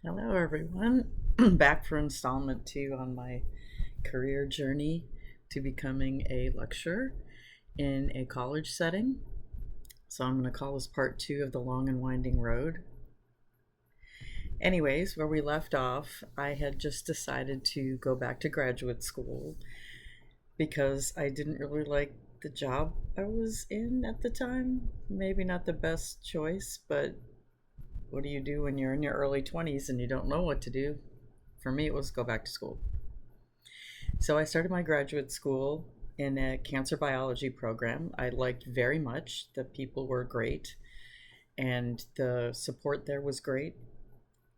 Hello, everyone. Back for installment two on my career journey to becoming a lecturer in a college setting. So, I'm going to call this part two of the long and winding road. Anyways, where we left off, I had just decided to go back to graduate school because I didn't really like the job I was in at the time. Maybe not the best choice, but what do you do when you're in your early 20s and you don't know what to do? For me, it was go back to school. So I started my graduate school in a cancer biology program. I liked very much. The people were great and the support there was great.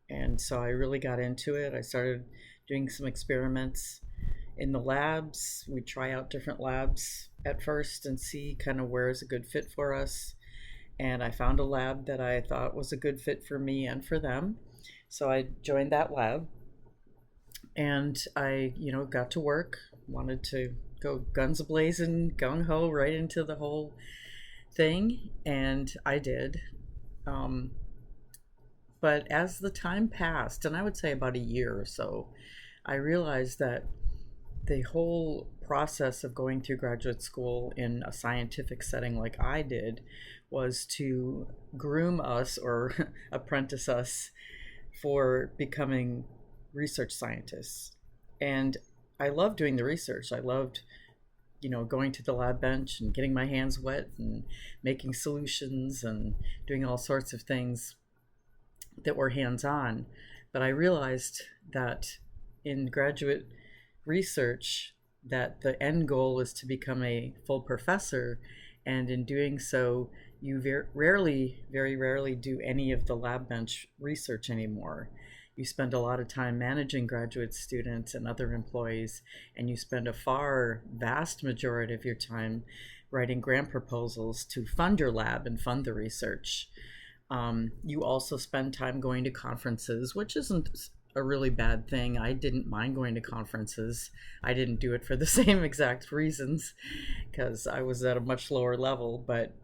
And so I really got into it. I started doing some experiments in the labs. We try out different labs at first and see kind of where is a good fit for us. And I found a lab that I thought was a good fit for me and for them. So I joined that lab and I, got to work, wanted to go guns a-blazing, gung-ho right into the whole thing, and I did. Um, but as the time passed, and I would say about a year or so, I realized that the whole process of going through graduate school in a scientific setting like I did was to groom us or apprentice us for becoming research scientists. And I loved doing the research. I loved, going to the lab bench and getting my hands wet and making solutions and doing all sorts of things that were hands on. But I realized that in graduate research that the end goal is to become a full professor, and in doing so you very rarely do any of the lab bench research anymore. You spend a lot of time managing graduate students and other employees, and you spend a vast majority of your time writing grant proposals to fund your lab and fund the research. You also spend time going to conferences, which isn't a really bad thing. I didn't mind going to conferences. I didn't do it for the same exact reasons because I was at a much lower level, but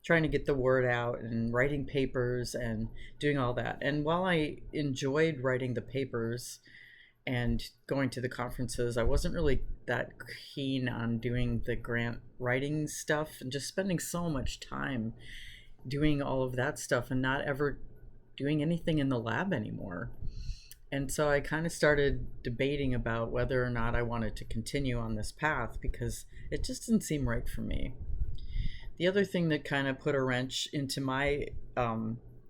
trying to get the word out and writing papers and doing all that. And while I enjoyed writing the papers and going to the conferences, I wasn't really that keen on doing the grant writing stuff and just spending so much time doing all of that stuff and not ever doing anything in the lab anymore. And so I kind of started debating about whether or not I wanted to continue on this path because it just didn't seem right for me. The other thing that kind of put a wrench into my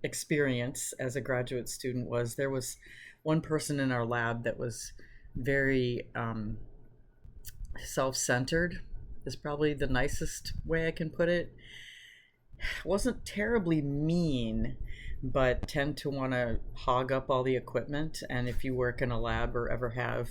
experience as a graduate student was there was one person in our lab that was very self-centered, is probably the nicest way I can put it. Wasn't terribly mean, but tend to want to hog up all the equipment. And if you work in a lab or ever have,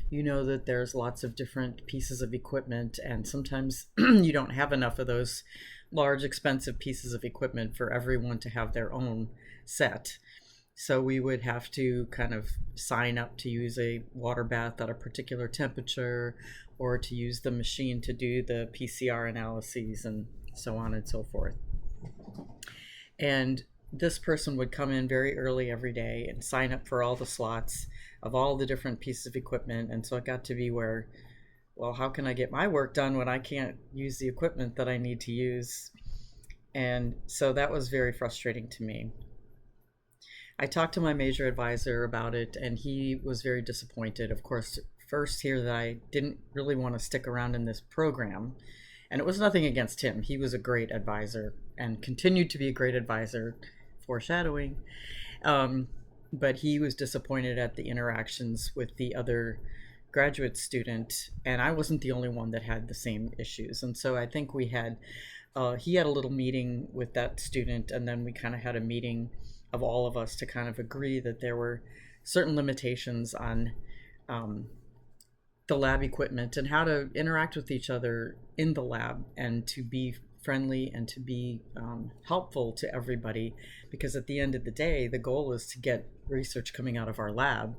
you know that there's lots of different pieces of equipment, and sometimes you don't have enough of those large, expensive pieces of equipment for everyone to have their own set. So we would have to kind of sign up to use a water bath at a particular temperature or to use the machine to do the PCR analyses and so on and so forth. And this person would come in very early every day and sign up for all the slots of all the different pieces of equipment. And so it got to be where, well, how can I get my work done when I can't use the equipment that I need to use? And so that was very frustrating to me. I talked to my major advisor about it, and he was very disappointed. Of course, first here that I didn't really want to stick around in this program. And it was nothing against him. He was a great advisor and continued to be a great advisor, foreshadowing. But he was disappointed at the interactions with the other graduate student, and I wasn't the only one that had the same issues. And so I think he had a little meeting with that student, and then we kind of had a meeting of all of us to kind of agree that there were certain limitations on the lab equipment and how to interact with each other in the lab and to be friendly and to be helpful to everybody, because at the end of the day the goal is to get research coming out of our lab,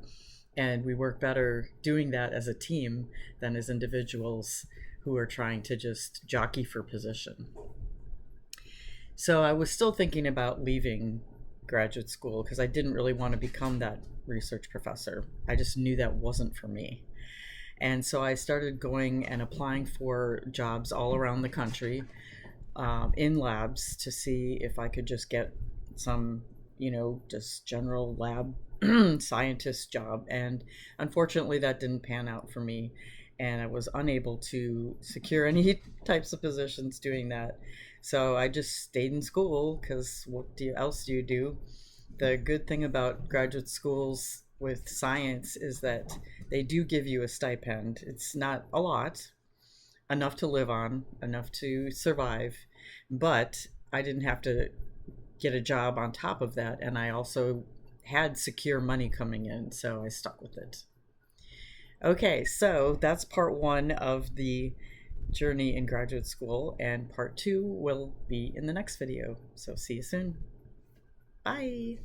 and we work better doing that as a team than as individuals who are trying to just jockey for position. So I was still thinking about leaving graduate school because I didn't really want to become that research professor. I just knew that wasn't for me. And so I started going and applying for jobs all around the country, in labs, to see if I could just get some, just general lab scientist job. And unfortunately, that didn't pan out for me. And I was unable to secure any types of positions doing that. So I just stayed in school because else do you do? The good thing about graduate schools with science is that they do give you a stipend. It's not a lot, enough to live on, enough to survive, but I didn't have to get a job on top of that. And I also had secure money coming in, so I stuck with it. Okay, so that's part one of the journey in graduate school, and part two will be in the next video. So see you soon. Bye.